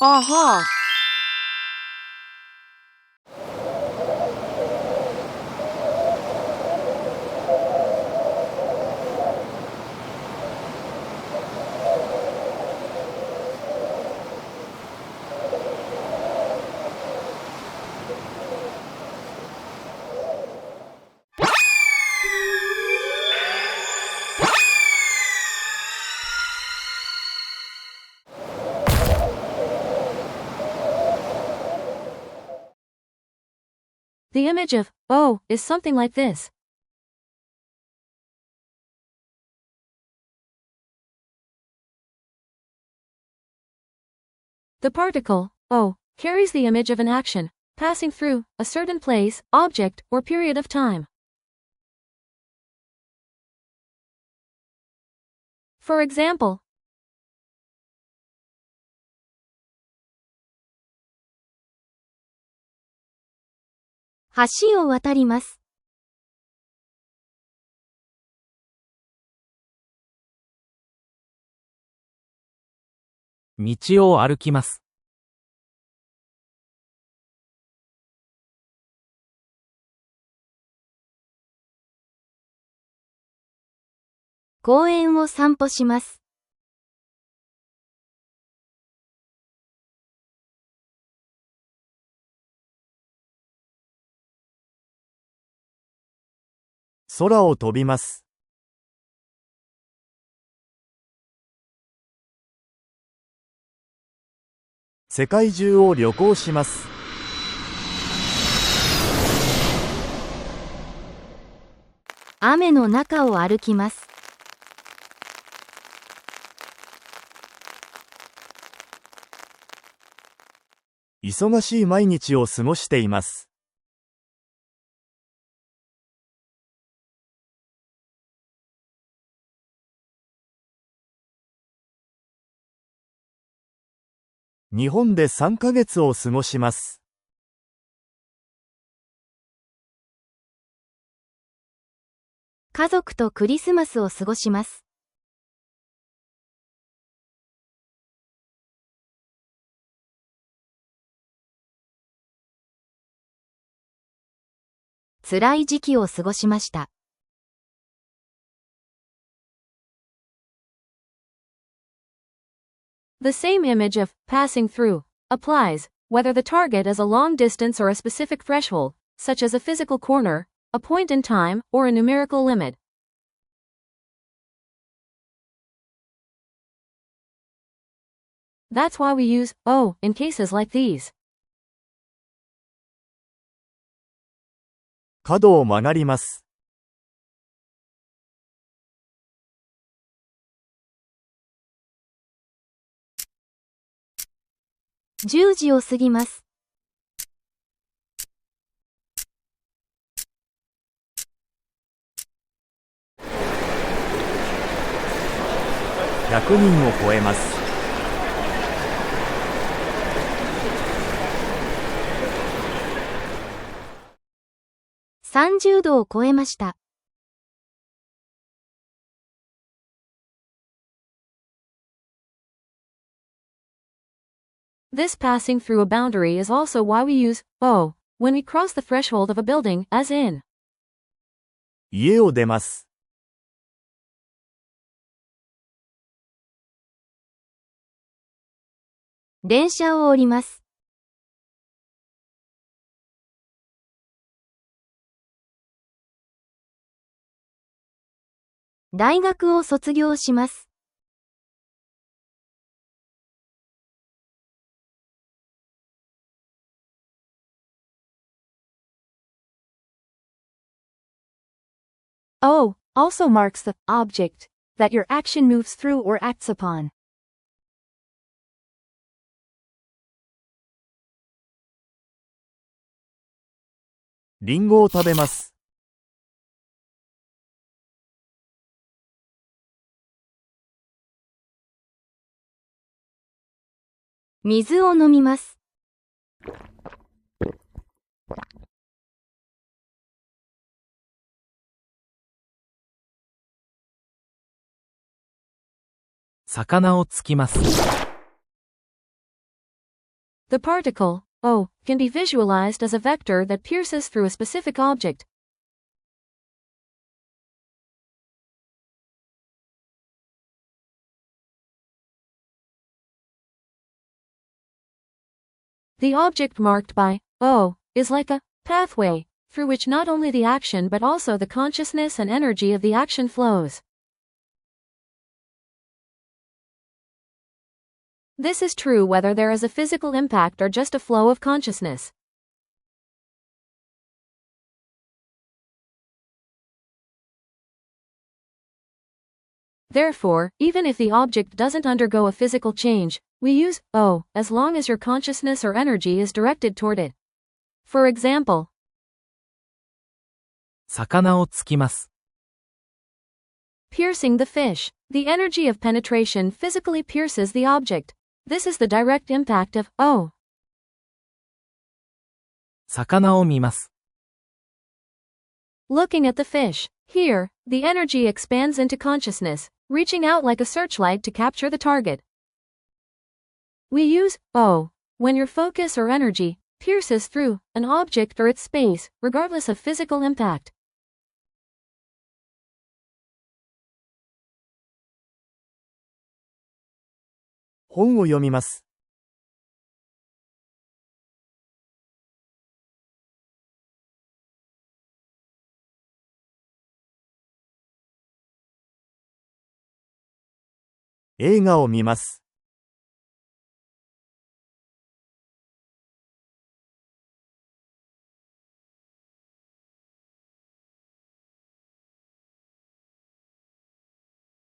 Aha! The image of "oh" is something like this. The particle "oh" carries the image of an action, passing through a certain place, object, or period of time. For example, 橋を渡ります。道を歩きます。公園を散歩します。空を飛びます。世界中を旅行します。雨の中を歩きます。忙しい毎日を過ごしています。日本で3ヶ月を過ごします。家族とクリスマスを過ごします。辛い時期を過ごしました。The same image of passing through applies, whether the target is a long distance or a specific threshold, such as a physical corner, a point in time, or a numerical limit. That's why we use "oh" in cases like these. 角を曲がります。10時を過ぎます。100人を超えます。30度を超えました。This passing through a boundary is also why we use "oh" when we cross the threshold of a building, as in 家を出ます。電車を降ります。大学を卒業します。"oh" also marks the object that your action moves through or acts upon. リンゴを食べます。水を飲みます。魚を突きます。The particle, o, can be visualized as a vector that pierces through a specific object. The object marked by o is like a pathway through which not only the action but also the consciousness and energy of the action flows. This is true whether there is a physical impact or just a flow of consciousness. Therefore, even if the object doesn't undergo a physical change, we use o as long as your consciousness or energy is directed toward it. For example, 魚を突きます。piercing the fish. The energy of penetration physically pierces the object. This is the direct impact of o. 魚を見ます。Looking at the fish. Here, the energy expands into consciousness, reaching out like a searchlight to capture the target. We use o when your focus or energy pierces through an object or its space, regardless of physical impact. 本を読みます。映画を見ます。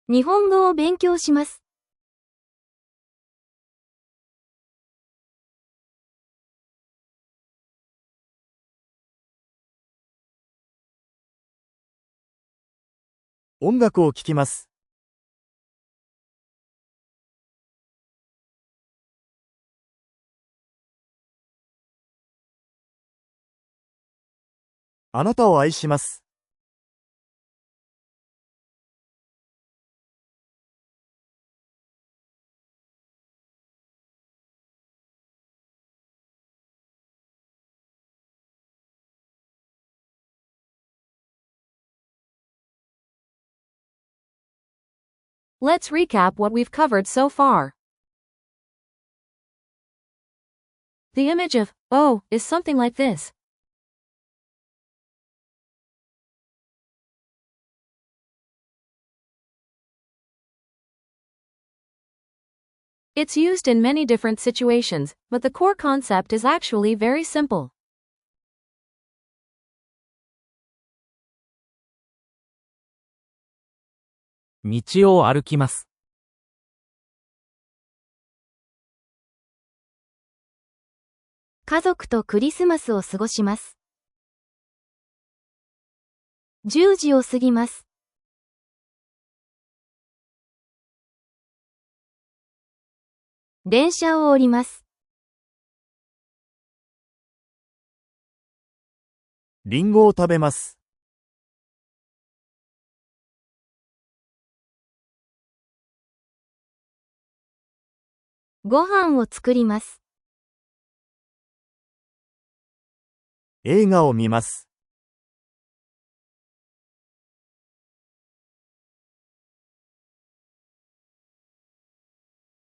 日本語を勉強します。音楽を聴きます。あなたを愛します。Let's recap what we've covered so far. The image of o is something like this. It's used in many different situations, but the core concept is actually very simple. 道を歩きます。家族とクリスマスを過ごします。10時を過ぎます。電車を降ります。リンゴを食べます。ご飯を作ります。映画を見ます。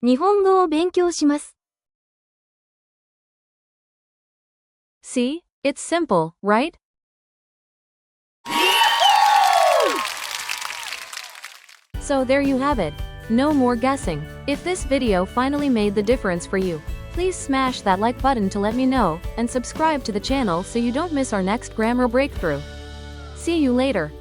日本語を勉強します。See? It's simple, right? So there you have it. No more guessing. If this video finally made the difference for you, please smash that like button to let me know, and subscribe to the channel so you don't miss our next grammar breakthrough. See you later.